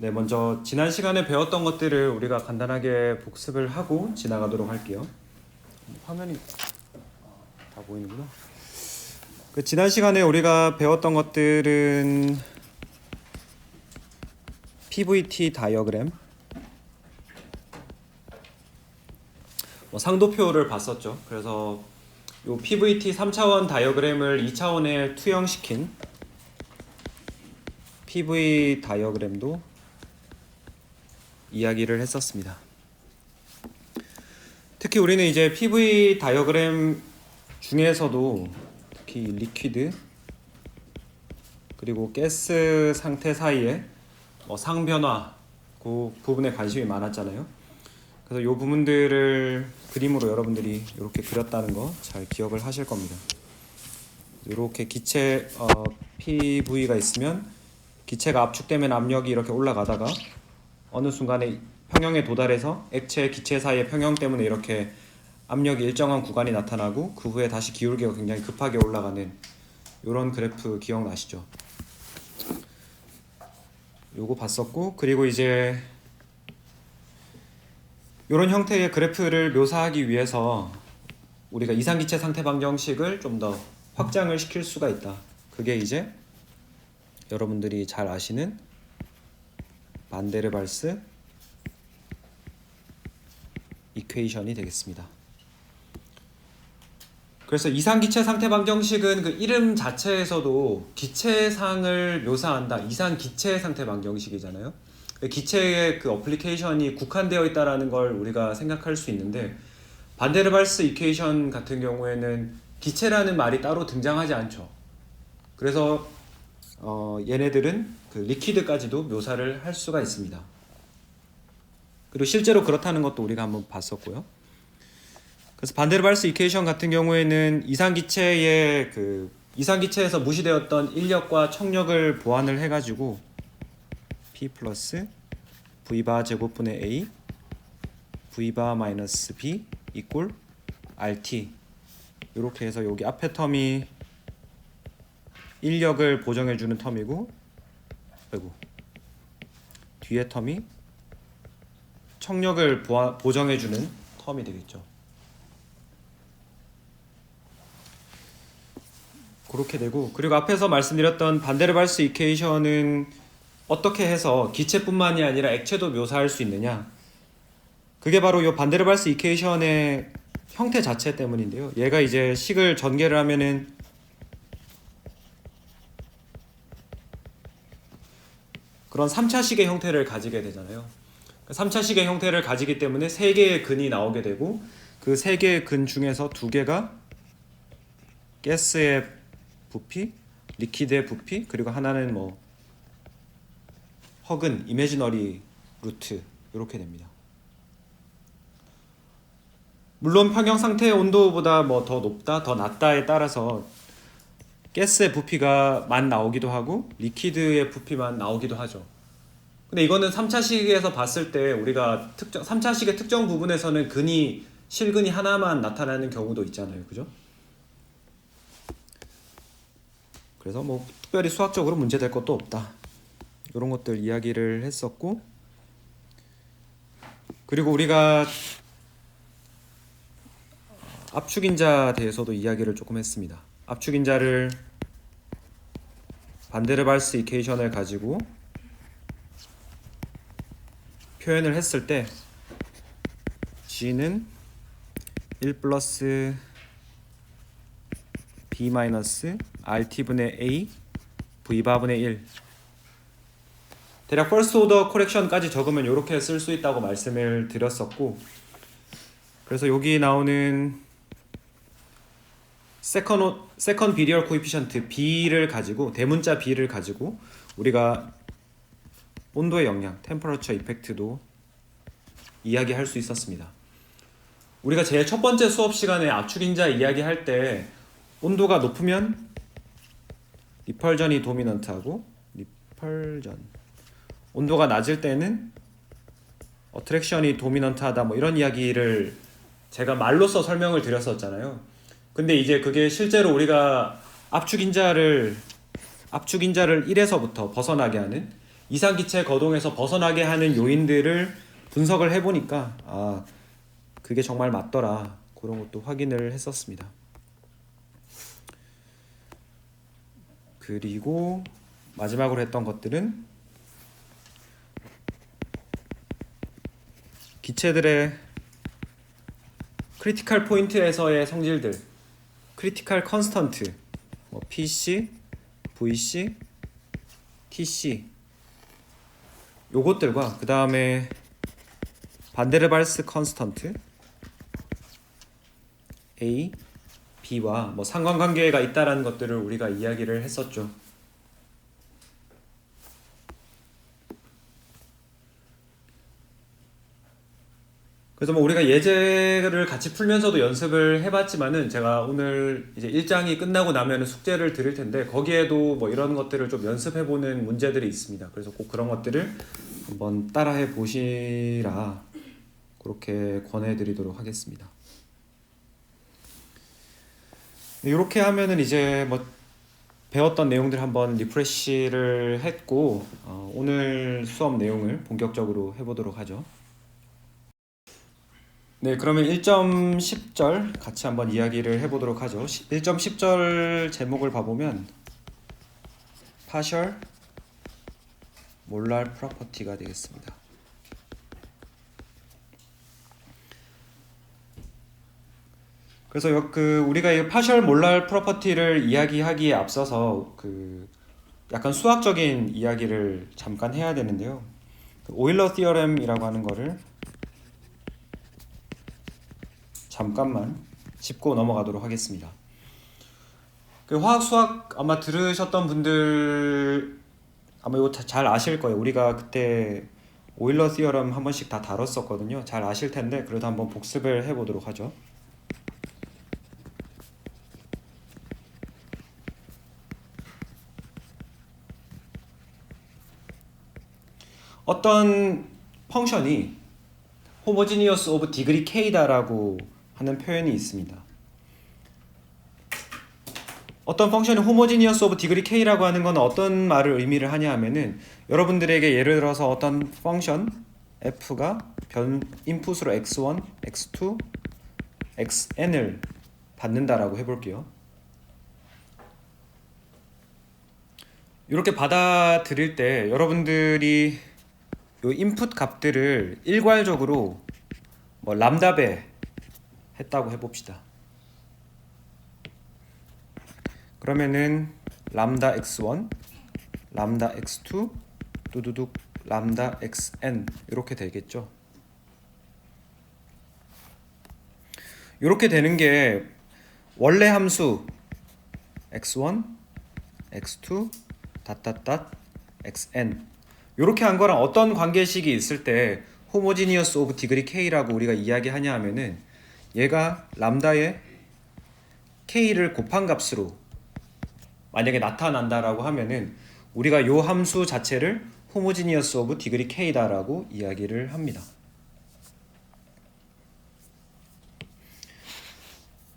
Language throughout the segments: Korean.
네, 먼저 지난 시간에 배웠던 것들을 우리가 간단하게 복습을 하고 지나가도록 할게요. 화면이 다 보이는구나. 지난 시간에 우리가 배웠던 것들은 PVT 다이어그램, 상도표를 봤었죠. 그래서 요 PVT 3차원 다이어그램을 2차원에 투영시킨 PV 다이어그램도 이야기를 했었습니다. 특히 우리는 이제 PV 다이어그램 중에서도 특히 리퀴드 그리고 가스 상태 사이에 상변화 그 부분에 관심이 많았잖아요. 그래서 이 부분들을 그림으로 여러분들이 이렇게 그렸다는 거 잘 기억을 하실 겁니다. 이렇게 기체 PV가 있으면 기체가 압축되면 압력이 이렇게 올라가다가 어느 순간에 평형에 도달해서 액체, 기체 사이의 평형 때문에 이렇게 압력이 일정한 구간이 나타나고 그 후에 다시 기울기가 굉장히 급하게 올라가는 이런 그래프 기억나시죠? 요거 봤었고, 그리고 이제 이런 형태의 그래프를 묘사하기 위해서 우리가 이상기체 상태 방정식을 좀 더 확장을 시킬 수가 있다. 그게 이제 여러분들이 잘 아시는 반데르발스 이퀘이션이 되겠습니다. 그래서 이상기체 상태 방정식은 그 이름 자체에서도 기체상을 묘사한다. 이상기체 상태 방정식이잖아요. 기체의 그 어플리케이션이 국한되어 있다는 걸 우리가 생각할 수 있는데, 반데르발스 이퀘이션 같은 경우에는 기체라는 말이 따로 등장하지 않죠. 그래서 얘네들은 그 리퀴드까지도 묘사를 할 수가 있습니다. 그리고 실제로 그렇다는 것도 우리가 한번 봤었고요. 그래서 반데르발스 이퀘이션 같은 경우에는 이상기체에서 무시되었던 인력과 청력을 보완을 해가지고 P 플러스 V바 제곱분의 A V바 마이너스 B 이꼴 RT, 이렇게 해서 여기 앞에 텀이 인력을 보정해주는 텀이고, 뒤에 텀이 청력을 보정해주는 텀이 되겠죠. 그렇게 되고, 그리고 앞에서 말씀드렸던 반데르발스 이퀘이션은 어떻게 해서 기체뿐만이 아니라 액체도 묘사할 수 있느냐, 그게 바로 이 반데르발스 이퀘이션의 형태 자체 때문인데요. 얘가 이제 식을 전개를 하면은 그런 3차식의 형태를 가지게 되잖아요. 3차식의 형태를 가지기 때문에 3개의 근이 나오게 되고, 그 3개의 근 중에서 2개가 가스의 부피, 리퀴드의 부피, 그리고 하나는 허근, 이미지너리 루트, 이렇게 됩니다. 물론 평형 상태의 온도보다 더 높다, 더 낮다에 따라서 가스의 부피가 만 나오기도 하고 리퀴드의 부피만 나오기도 하죠. 근데 이거는 3차식에서 봤을 때 우리가 3차식의 특정 부분에서는 실근이 하나만 나타나는 경우도 있잖아요. 그죠? 그래서 특별히 수학적으로 문제될 것도 없다. 이런 것들 이야기를 했었고, 그리고 우리가 압축인자 대해서도 이야기를 조금 했습니다. 압축인자를 반데르발스 이퀘이션을 가지고 표현을 했을 때 G는 1 플러스 B 마이너스 RT분의 A V바분의 1, 대략 퍼스트 오더 코렉션까지 적으면 이렇게 쓸 수 있다고 말씀을 드렸었고, 그래서 여기 나오는 세컨 비리얼 코에피션트 B를 가지고, 대문자 B를 가지고 우리가 온도의 영향, 템퍼러처 이펙트도 이야기할 수 있었습니다. 우리가 제일 첫 번째 수업 시간에 압축인자 이야기할 때 온도가 높으면 리펄전이 도미넌트하고, 온도가 낮을 때는 어트랙션이 도미넌트하다, 이런 이야기를 제가 말로써 설명을 드렸었잖아요. 근데 이제 그게 실제로 우리가 압축인자를 1에서부터 벗어나게 하는 이상기체 거동에서 벗어나게 하는 요인들을 분석을 해보니까 그게 정말 맞더라. 그런 것도 확인을 했었습니다. 그리고 마지막으로 했던 것들은 기체들의 크리티컬 포인트에서의 성질들, 크리티컬 컨스턴트, PC, VC, TC 요것들과 그 다음에 반데르발스 컨스턴트 A, B와 상관관계가 있다라는 것들을 우리가 이야기를 했었죠. 그래서 우리가 예제를 같이 풀면서도 연습을 해봤지만은 제가 오늘 이제 1장이 끝나고 나면 숙제를 드릴 텐데 거기에도 이런 것들을 좀 연습해보는 문제들이 있습니다. 그래서 꼭 그런 것들을 한번 따라해 보시라 그렇게 권해드리도록 하겠습니다. 이렇게 하면은 이제 배웠던 내용들 한번 리프레시를 했고 오늘 수업 내용을 본격적으로 해보도록 하죠. 네, 그러면 1.10절 같이 한번 이야기를 해보도록 하죠. 1.10절 제목을 봐보면 partial molar property가 되겠습니다. 그래서 우리가 이 partial molar property를 이야기하기에 앞서서 약간 수학적인 이야기를 잠깐 해야 되는데요. 오일러 티어렘이라고 하는 거를 잠깐만 짚고 넘어가도록 하겠습니다. 화학 수학 아마 들으셨던 분들 아마 이거 잘 아실 거예요. 우리가 그때 오일러 티어렘 한 번씩 다 다뤘었거든요. 잘 아실 텐데 그래도 한번 복습을 해보도록 하죠. 어떤 펑션이 homogeneous of degree k다라고 하는 표현이 있습니다. 어떤 펑션이 homogeneous of degree k라고 하는 건 어떤 말을 의미를 하냐 하면은 여러분들에게 예를 들어서 어떤 펑션 f가 인풋으로 x1, x2, xn을 받는다라고 해볼게요. 이렇게 받아들일 때 여러분들이 요 인풋 값들을 일괄적으로 람다배 했다고 해봅시다. 그러면은 람다 x1, 람다 x2, 두두둑 람다 xn 이렇게 되겠죠. 이렇게 되는 게 원래 함수 x1, x2, xn 이렇게 한 거랑 어떤 관계식이 있을 때 homogeneous of degree k라고 우리가 이야기하냐 하면은 얘가 람다의 k를 곱한 값으로 만약에 나타난다라고 하면은 우리가 요 함수 자체를 homogeneous of degree k다라고 이야기를 합니다.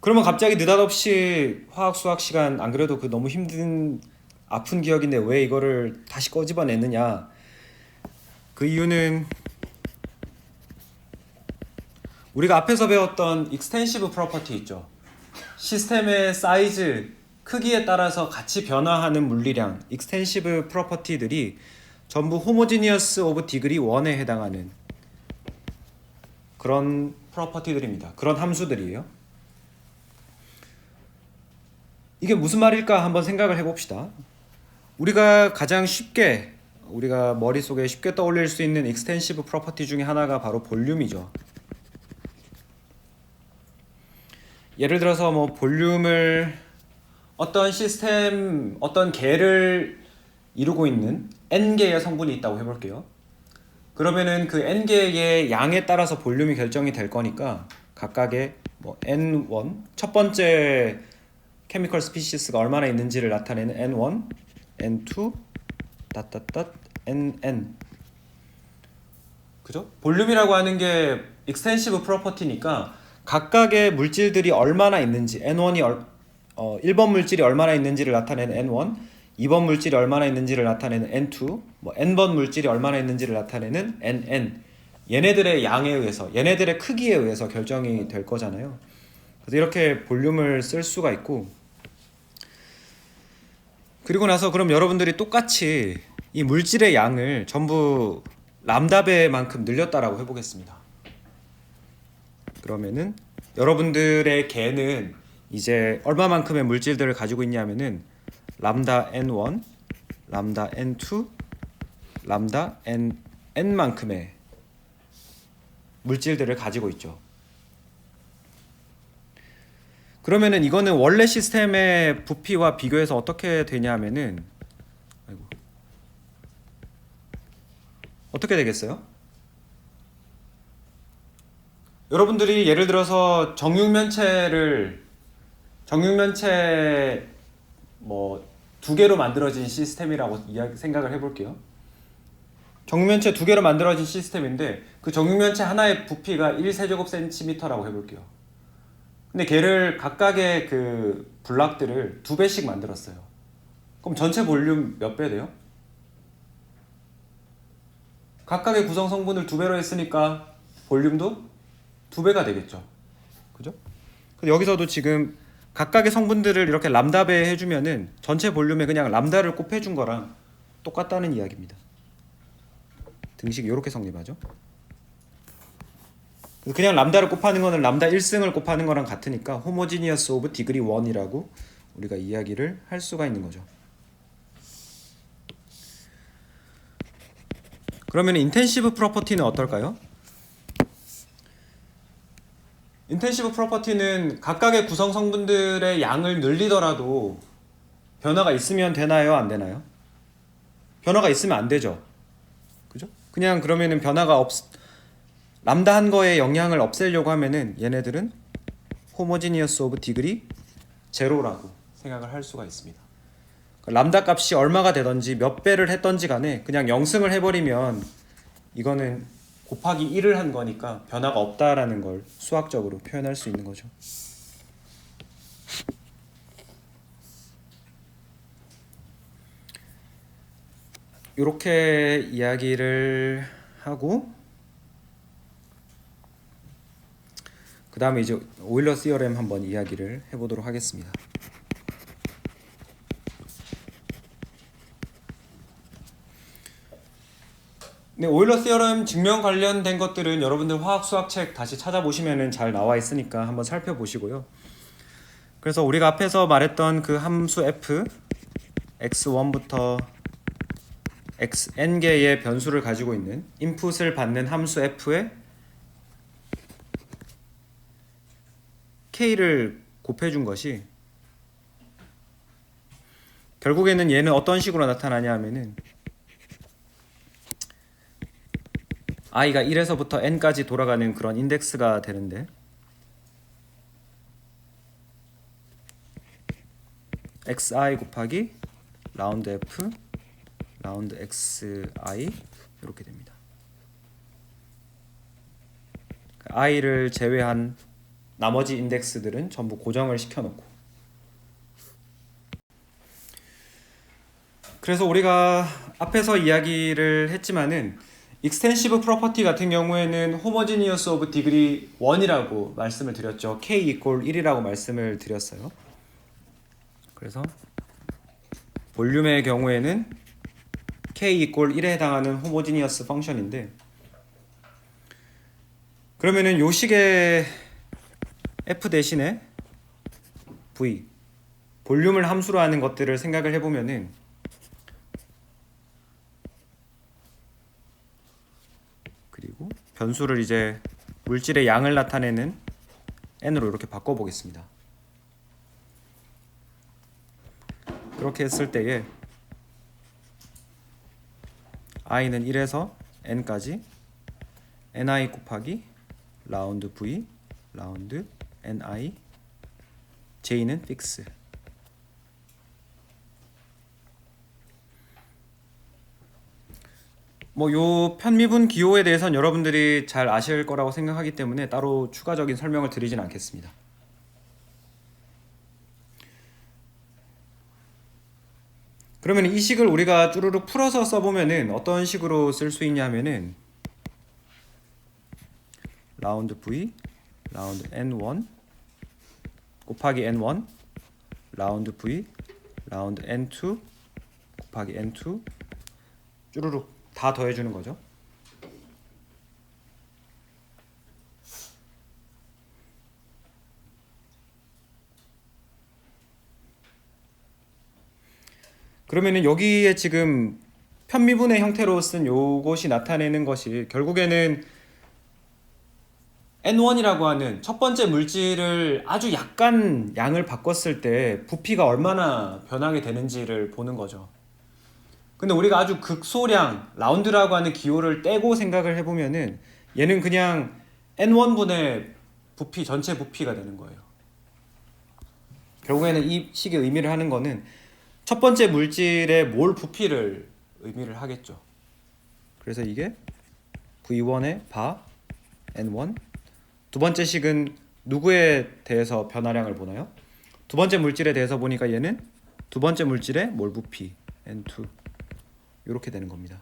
그러면 갑자기 느닷없이 화학 수학 시간 안 그래도 너무 힘든 아픈 기억인데 왜 이거를 다시 꺼집어냈느냐? 그 이유는 우리가 앞에서 배웠던 익스텐시브 프로퍼티 있죠. 시스템의 사이즈, 크기에 따라서 같이 변화하는 물리량, 익스텐시브 프로퍼티들이 전부 호모지니어스 오브 디그리 1에 해당하는 그런 프로퍼티들입니다. 그런 함수들이에요. 이게 무슨 말일까 한번 생각을 해봅시다. 우리가 가장 쉽게 우리가 머릿속에 쉽게 떠올릴 수 있는 익스텐시브 프로퍼티 중에 하나가 바로 볼륨이죠. 예를 들어서 볼륨을 어떤 시스템, 어떤 개를 이루고 있는 n개의 성분이 있다고 해볼게요. 그러면은 그 n개의 양에 따라서 볼륨이 결정이 될 거니까 각각의 n1 첫 번째 케미컬 스피시스가 얼마나 있는지를 나타내는 n1, n2, nn 그죠? 볼륨이라고 하는 게 익스텐시브 프로퍼티니까 각각의 물질들이 얼마나 있는지 n1이 1번 물질이 얼마나 있는지를 나타내는 n1, 2번 물질이 얼마나 있는지를 나타내는 n2, 뭐 n번 물질이 얼마나 있는지를 나타내는 nn. 얘네들의 양에 의해서, 얘네들의 크기에 의해서 결정이 될 거잖아요. 그래서 이렇게 볼륨을 쓸 수가 있고, 그리고 나서 그럼 여러분들이 똑같이 이 물질의 양을 전부 람다배만큼 늘렸다라고 해보겠습니다. 그러면은 여러분들의 개는 이제 얼마만큼의 물질들을 가지고 있냐면은 람다 n1, 람다 n2, 람다 n만큼의 물질들을 가지고 있죠. 그러면은 이거는 원래 시스템의 부피와 비교해서 어떻게 되냐면은, 어떻게 되겠어요? 여러분들이 예를 들어서 정육면체 뭐 2개로 만들어진 시스템이라고 생각을 해볼게요. 정육면체 2개로 만들어진 시스템인데 그 정육면체 하나의 부피가 1세제곱센티미터라고 해볼게요. 근데 걔를 각각의 그 블락들을 2배씩 만들었어요. 그럼 전체 볼륨 몇 배 돼요? 각각의 구성 성분을 2배로 했으니까 볼륨도 2배가 되겠죠. 그죠? 근데 여기서도 지금 각각의 성분들을 이렇게 람다배 해주면은 전체 볼륨에 그냥 람다를 곱해준 거랑 똑같다는 이야기입니다. 등식이 이렇게 성립하죠. 그냥 람다를 곱하는 거는 람다 1승을 곱하는 거랑 같으니까 호모지니어스 오브 디그리 1이라고 우리가 이야기를 할 수가 있는 거죠. 그러면 인텐시브 프로퍼티는 어떨까요? 인텐시브 프로퍼티는 각각의 구성 성분들의 양을 늘리더라도 변화가 있으면 되나요? 안 되나요? 변화가 있으면 안 되죠. 그죠? 그냥 그러면은 람다 한 거에 영향을 없애려고 하면은 얘네들은 호모지니어스 오브 디그리 제로라고 생각을 할 수가 있습니다. 람다 값이 얼마가 되던지 몇 배를 했던지 간에 그냥 0승을 해버리면 이거는 곱하기 1을 한 거니까 변화가 없다라는 걸 수학적으로 표현할 수 있는 거죠. 이렇게 이야기를 하고 그 다음에 이제 오일러 시어렘 한번 이야기를 해보도록 하겠습니다. 네, 오일러 시어렘 증명 관련된 것들은 여러분들 화학 수학책 다시 찾아보시면은 잘 나와 있으니까 한번 살펴보시고요. 그래서 우리가 앞에서 말했던 그 함수 f x1부터 xn개의 변수를 가지고 있는 인풋을 받는 함수 f에 k를 곱해준 것이 결국에는 얘는 어떤 식으로 나타나냐 하면은 i가 1에서부터 n까지 돌아가는 그런 인덱스가 되는데 xi 곱하기 라운드 f 라운드 xi 이렇게 됩니다. i를 제외한 나머지 인덱스들은 전부 고정을 시켜놓고, 그래서 우리가 앞에서 이야기를 했지만은 익스텐시브 프로퍼티 같은 경우에는 호모지니어스 오브 디그리 1이라고 말씀을 드렸죠. k 이퀄 1이라고 말씀을 드렸어요. 그래서 볼륨의 경우에는 k 이퀄 1에 해당하는 호모지니어스 펑션인데, 그러면은 요 식의 f 대신에 v 볼륨을 함수로 하는 것들을 생각을 해보면은 그리고 변수를 이제 물질의 양을 나타내는 n으로 이렇게 바꿔보겠습니다. 그렇게 했을 때에 i는 1에서 n까지 ni 곱하기 라운드 v 라운드 ni j는 픽스. 뭐 요 편미분 기호에 대해서는 여러분들이 잘 아실 거라고 생각하기 때문에 따로 추가적인 설명을 드리진 않겠습니다. 그러면 이 식을 우리가 쭈루룩 풀어서 써보면은 어떤 식으로 쓸 수 있냐면은 라운드 v 라운드 n1 곱하기 n1 라운드 v 라운드 n2 곱하기 n2 쭈루룩 다 더해주는 거죠. 그러면은 여기에 지금 편미분의 형태로 쓴 요것이 나타내는 것이 결국에는 N1이라고 하는 첫 번째 물질을 아주 약간 양을 바꿨을 때 부피가 얼마나 변하게 되는지를 보는 거죠. 근데 우리가 아주 극소량 라운드라고 하는 기호를 떼고 생각을 해보면은 얘는 그냥 N1분의 부피, 전체 부피가 되는 거예요. 결국에는 이 식의 의미를 하는 거는 첫 번째 물질의 몰 부피를 의미를 하겠죠. 그래서 이게 V1의 바 N1. 두 번째 식은 누구에 대해서 변화량을 보나요? 두 번째 물질에 대해서 보니까 얘는 두 번째 물질의 몰 부피 N2 이렇게 되는 겁니다.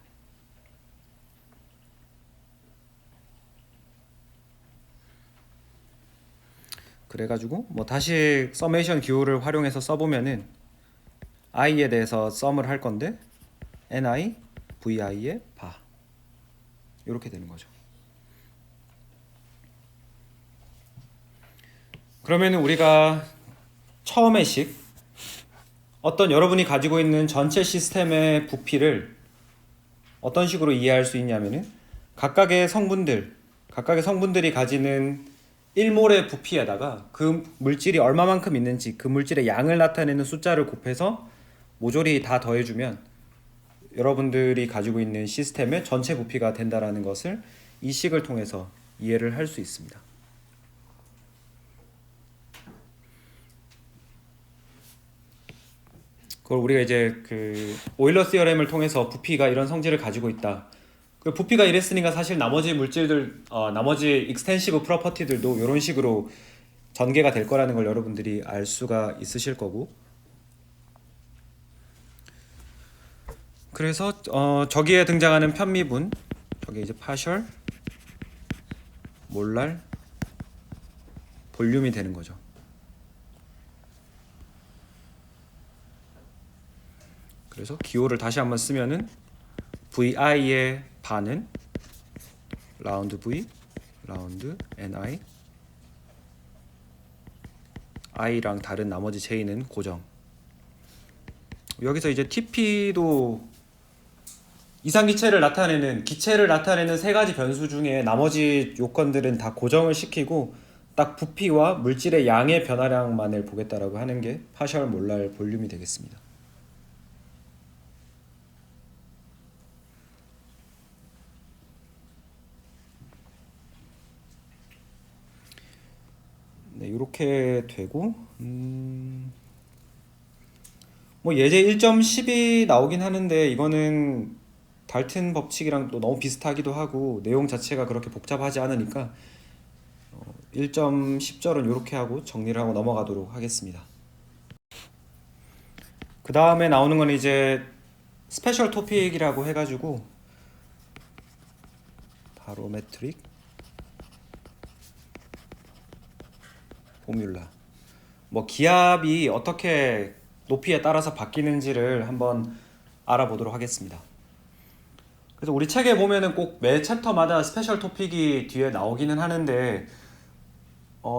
그래가지고 뭐 다시 서메이션 기호를 활용해서 써보면은 i에 대해서 썸을 할 건데 ni vi의 바 이렇게 되는 거죠. 그러면 우리가 처음의 식 어떤 여러분이 가지고 있는 전체 시스템의 부피를 어떤 식으로 이해할 수 있냐면은 각각의 성분들이 가지는 1몰의 부피에다가 그 물질이 얼마만큼 있는지 그 물질의 양을 나타내는 숫자를 곱해서 모조리 다 더해주면 여러분들이 가지고 있는 시스템의 전체 부피가 된다라는 것을 이 식을 통해서 이해를 할 수 있습니다. 그걸 우리가 이제 그 오일러 시어렘을 통해서 부피가 이런 성질을 가지고 있다. 그 부피가 이랬으니까 사실 나머지 물질들, 나머지 익스텐시브 프로퍼티들도 이런 식으로 전개가 될 거라는 걸 여러분들이 알 수가 있으실 거고. 그래서 저기에 등장하는 편미분, 저게 이제 파셜, 몰랄, 볼륨이 되는 거죠. 그래서 기호를 다시 한번 쓰면은 VI의 반은 라운드 V, 라운드 NI, I랑 다른 나머지 J는 고정. 여기서 이제 TP도 이상기체를 나타내는 세 가지 변수 중에 나머지 요건들은 다 고정을 시키고 딱 부피와 물질의 양의 변화량만을 보겠다라고 하는 게 파셜 몰랄 볼륨이 되겠습니다. 네, 이렇게 되고 뭐 예제 1.10이 나오긴 하는데 이거는 달튼 법칙이랑 또 너무 비슷하기도 하고 내용 자체가 그렇게 복잡하지 않으니까 1.10절은 이렇게 하고 정리를 하고 넘어가도록 하겠습니다. 그 다음에 나오는 건 이제 스페셜 토픽이라고 해가지고 바로메트릭 포뮬라, 뭐 기압이 어떻게 높이에 따라서 바뀌는지를 한번 알아보도록 하겠습니다. 그래서 우리 책에 보면은 꼭 매 챕터마다 스페셜 토픽이 뒤에 나오기는 하는데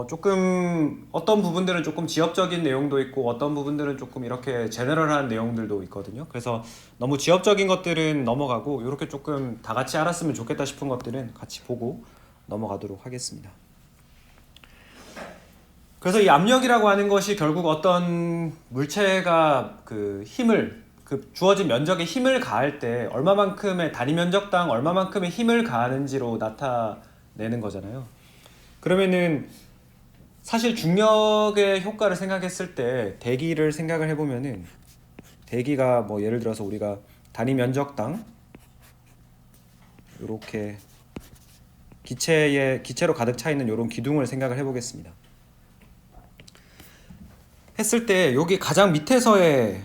조금 어떤 부분들은 조금 지엽적인 내용도 있고 어떤 부분들은 조금 이렇게 제너럴한 내용들도 있거든요. 그래서 너무 지엽적인 것들은 넘어가고 이렇게 조금 다 같이 알았으면 좋겠다 싶은 것들은 같이 보고 넘어가도록 하겠습니다. 그래서 이 압력이라고 하는 것이 결국 어떤 물체가 그 힘을 주어진 면적에 힘을 가할 때 얼마만큼의 단위 면적당 얼마만큼의 힘을 가하는지로 나타내는 거잖아요. 그러면은 사실 중력의 효과를 생각했을 때 대기를 생각을 해보면은 대기가 뭐 예를 들어서 우리가 단위 면적당 이렇게 기체로 가득 차 있는 이런 기둥을 생각을 해보겠습니다. 했을 때 여기 가장 밑에서의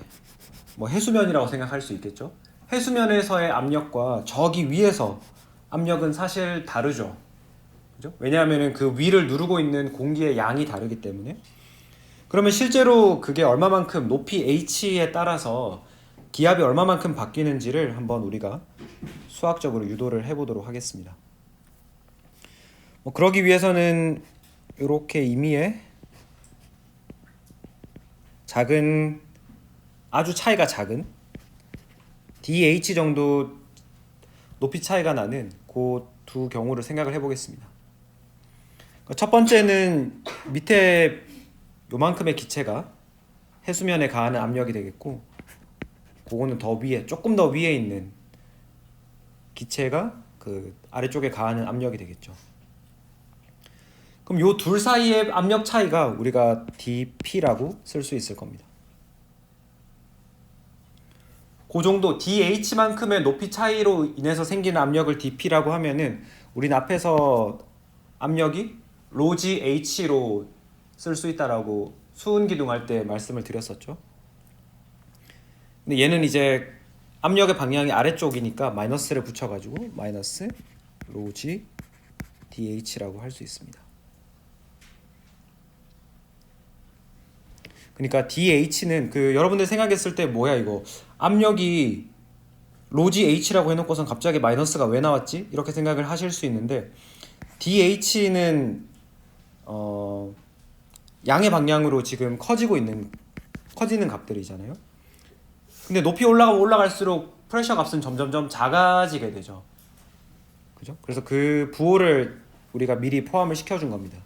뭐 해수면이라고 생각할 수 있겠죠. 해수면에서의 압력과 저기 위에서 압력은 사실 다르죠. 그죠? 왜냐하면 그 위를 누르고 있는 공기의 양이 다르기 때문에. 그러면 실제로 그게 얼마만큼 높이 h에 따라서 기압이 얼마만큼 바뀌는지를 한번 우리가 수학적으로 유도를 해보도록 하겠습니다. 그러기 위해서는 이렇게 임의의 작은, 아주 차이가 작은 dH 정도 높이 차이가 나는 그 두 경우를 생각을 해보겠습니다. 첫 번째는 밑에 요만큼의 기체가 해수면에 가하는 압력이 되겠고, 그거는 더 위에, 조금 더 위에 있는 기체가 그 아래쪽에 가하는 압력이 되겠죠. 그럼 요 둘 사이의 압력 차이가 우리가 dP라고 쓸 수 있을 겁니다. 그 정도 dH만큼의 높이 차이로 인해서 생기는 압력을 dP라고 하면은 우리는 앞에서 압력이 로지 H로 쓸 수 있다라고 수은 기둥할 때 말씀을 드렸었죠. 근데 얘는 이제 압력의 방향이 아래쪽이니까 마이너스를 붙여가지고 마이너스 로지 dH라고 할 수 있습니다. 그러니까 dH는 그 여러분들 생각했을 때 뭐야 이거 압력이 로지 H라고 해놓고선 갑자기 마이너스가 왜 나왔지? 이렇게 생각을 하실 수 있는데 dH는 양의 방향으로 지금 커지는 값들이잖아요. 근데 높이 올라가면 올라갈수록 프레셔 값은 점점점 작아지게 되죠. 그죠? 그래서 그 부호를 우리가 미리 포함을 시켜준 겁니다.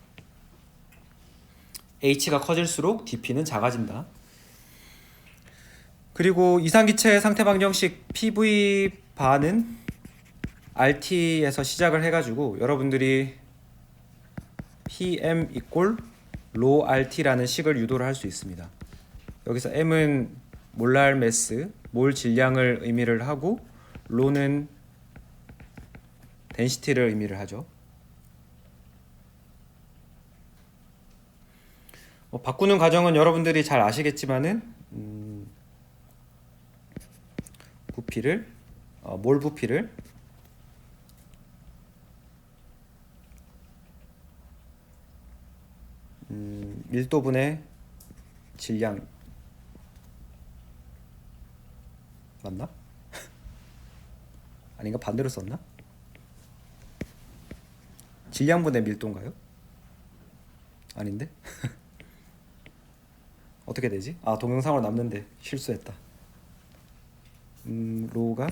H가 커질수록 dP는 작아진다. 그리고 이상기체의 상태 방정식 PV 바는 RT에서 시작을 해가지고 여러분들이 PM equal rho RT라는 식을 유도를 할 수 있습니다. 여기서 M은 몰랄 매스, 몰 질량을 의미를 하고 rho는 덴시티를 의미를 하죠. 바꾸는 과정은 여러분들이 잘 아시겠지만은 부피를 몰 부피를 밀도분의 질량 맞나? 아닌가? 반대로 썼나? 질량분의 밀도인가요? 아닌데? 어떻게 되지? 아 동영상으로 남는데 실수했다. 로가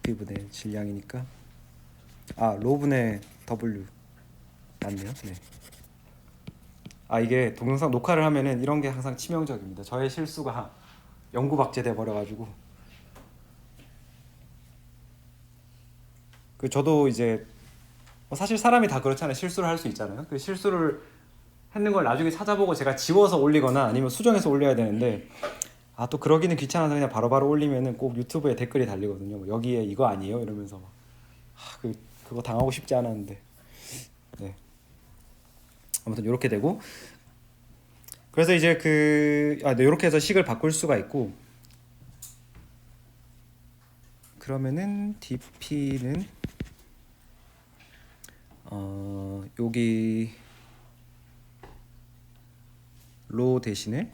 부피분의 질량이니까 로분의 W 맞네요. 네. 이게 동영상 녹화를 하면은 이런 게 항상 치명적입니다. 저의 실수가 영구박제돼 버려가지고 저도 이제 사실 사람이 다 그렇잖아요. 실수를 할 수 있잖아요. 그 실수를 했는 걸 나중에 찾아보고 제가 지워서 올리거나 아니면 수정해서 올려야 되는데 또 그러기는 귀찮아서 그냥 바로바로 올리면은 꼭 유튜브에 댓글이 달리거든요. 여기에 이거 아니에요? 이러면서 그거 당하고 싶지 않았는데 네. 아무튼 이렇게 되고 그래서 이제 이렇게 해서 식을 바꿀 수가 있고 그러면은 dP는 여기 로 대신에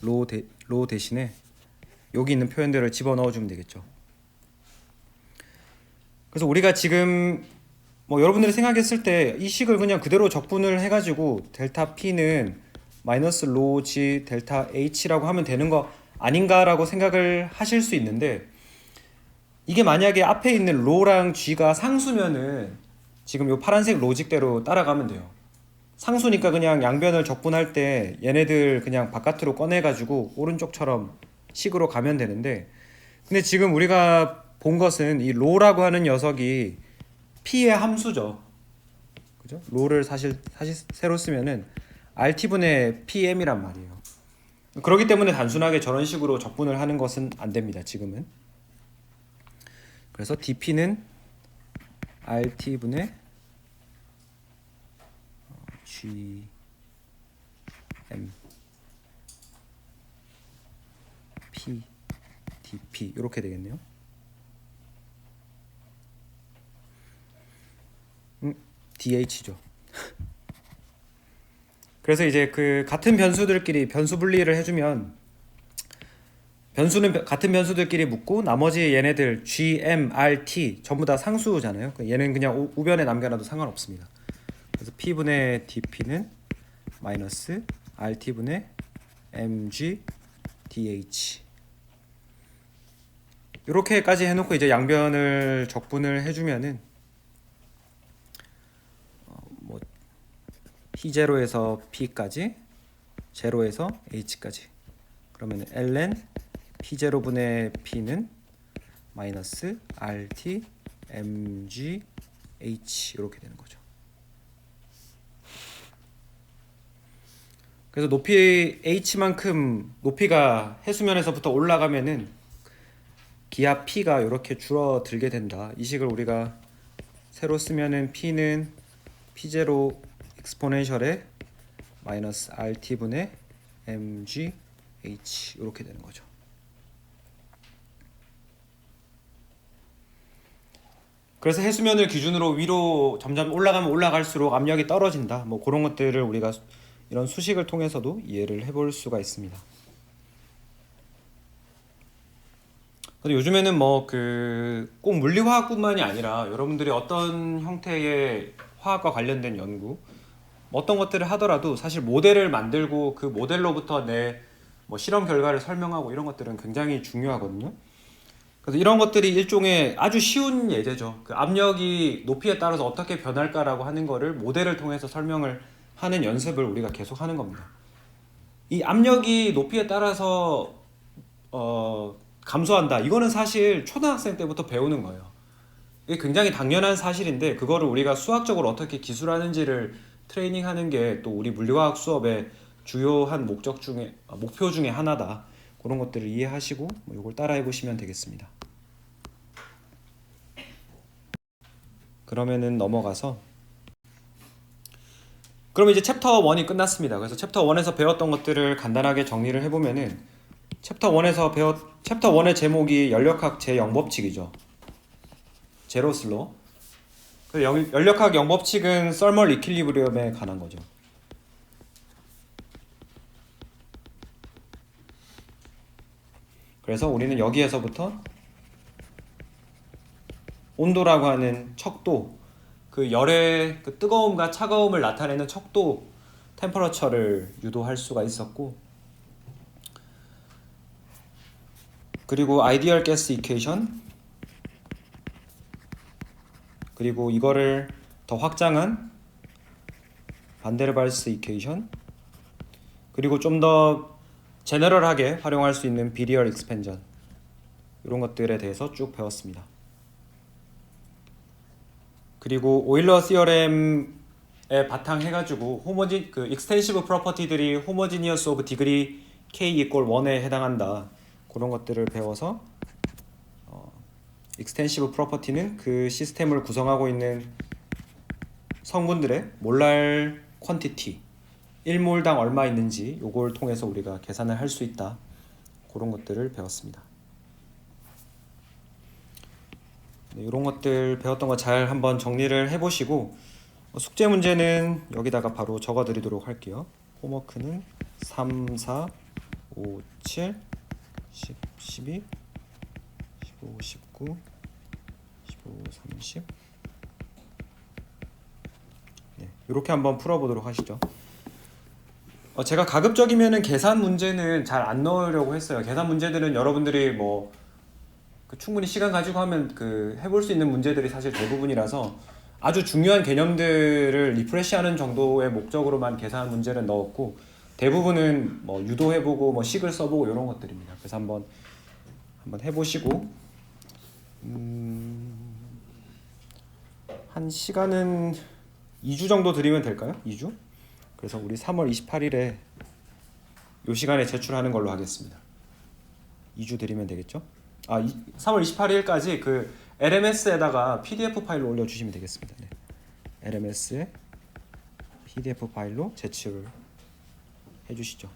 로 대신에 여기 있는 표현들을 집어넣어 주면 되겠죠. 그래서 우리가 지금 여러분들이 생각했을 때 이 식을 그냥 그대로 적분을 해가지고 델타 P는 마이너스 로 G 델타 H라고 하면 되는 거 아닌가라고 생각을 하실 수 있는데 이게 만약에 앞에 있는 로랑 G가 상수면은 지금 요 파란색 로직대로 따라가면 돼요. 상수니까 그냥 양변을 적분할 때 얘네들 그냥 바깥으로 꺼내가지고 오른쪽처럼 식으로 가면 되는데 근데 지금 우리가 본 것은 이 로라고 하는 녀석이 P의 함수죠. 그죠? 로를 사실 새로 쓰면은 RT분의 PM이란 말이에요. 그렇기 때문에 단순하게 저런 식으로 적분을 하는 것은 안 됩니다. 지금은. 그래서 dP는 RT분의 GM P, DP 이렇게 되겠네요. DH죠. 그래서 이제 그 같은 변수들끼리 변수 분리를 해주면 변수는 같은 변수들끼리 묶고 나머지 얘네들 G, M, R, T 전부 다 상수잖아요. 얘는 그냥 우변에 남겨놔도 상관없습니다. 그래서 P분의 DP는 마이너스 RT분의 MG DH 이렇게까지 해놓고 이제 양변을 적분을 해주면은 뭐 T0에서 P까지, 0에서 H까지 그러면 ln P0분의 P는 마이너스 RT MG H 이렇게 되는 거죠. 그래서 높이 H만큼 높이가 해수면에서부터 올라가면은 기압 P가 이렇게 줄어들게 된다. 이 식을 우리가 새로 쓰면은 P는 P0 익스포넨셜에 마이너스 RT분의 MG H 이렇게 되는 거죠. 그래서 해수면을 기준으로 위로 점점 올라가면 올라갈수록 압력이 떨어진다. 뭐 그런 것들을 우리가 이런 수식을 통해서도 이해를 해볼 수가 있습니다. 근데 요즘에는 뭐 그 꼭 물리화학뿐만이 아니라 여러분들이 어떤 형태의 화학과 관련된 연구 어떤 것들을 하더라도 사실 모델을 만들고 그 모델로부터 내 뭐 실험 결과를 설명하고 이런 것들은 굉장히 중요하거든요. 그래서 이런 것들이 일종의 아주 쉬운 예제죠. 그 압력이 높이에 따라서 어떻게 변할까라고 하는 거를 모델을 통해서 설명을 하는 연습을 우리가 계속 하는 겁니다. 이 압력이 높이에 따라서 감소한다. 이거는 사실 초등학생 때부터 배우는 거예요. 이게 굉장히 당연한 사실인데 그거를 우리가 수학적으로 어떻게 기술하는지를 트레이닝하는 게 또 우리 물리화학 수업의 주요한 목표 중에 하나다. 그런 것들을 이해하시고 이걸 따라해 보시면 되겠습니다. 그러면은 넘어가서 그럼 이제 챕터 1이 끝났습니다. 그래서 챕터 1에서 배웠던 것들을 간단하게 정리를 해보면은 챕터 1의 제목이 연력학 제0법칙이죠. 제로슬로. 연력학 0법칙은 썰멀 이퀄리브리엄에 관한 거죠. 그래서 우리는 여기에서부터 온도라고 하는 척도, 그 열의 그 뜨거움과 차가움을 나타내는 척도 템퍼러처를 유도할 수가 있었고, 그리고 아이디얼 가스 이퀘이션, 그리고 이거를 더 확장한 반데르발스 이퀘이션, 그리고 좀 더 제너럴하게 활용할 수 있는 비리얼 익스펜전, 이런 것들에 대해서 쭉 배웠습니다. 그리고 오일러 시어렘에 바탕해가지고 그 익스텐시브 프로퍼티들이 호모지니어스 오브 디그리 k 이퀄 1에 해당한다. 그런 것들을 배워서 익스텐시브 프로퍼티는 그 시스템을 구성하고 있는 성분들의 몰랄 퀀티티 1몰당 얼마 있는지 요걸 통해서 우리가 계산을 할 수 있다. 그런 것들을 배웠습니다. 네, 이런 것들 배웠던 거 잘 한번 정리를 해보시고 숙제 문제는 여기다가 바로 적어드리도록 할게요. 홈워크는 3, 4, 5, 7, 10, 12, 15, 19, 15, 30 네, 이렇게 한번 풀어보도록 하시죠. 제가 가급적이면은 계산 문제는 잘 안 넣으려고 했어요. 계산 문제들은 여러분들이 뭐 충분히 시간 가지고 하면 해볼 수 있는 문제들이 사실 대부분이라서 아주 중요한 개념들을 리프레시하는 정도의 목적으로만 계산 문제를 넣었고 대부분은 뭐 유도해보고 뭐 식을 써보고 이런 것들입니다. 그래서 한번 해보시고 한 시간은 2주 정도 드리면 될까요? 2주? 그래서 우리 3월 28일에 이 시간에 제출하는 걸로 하겠습니다. 2주 드리면 되겠죠? 3월 28일까지 그 LMS에다가 PDF 파일로 올려주시면 되겠습니다. 네. LMS에 PDF 파일로 제출을 해주시죠.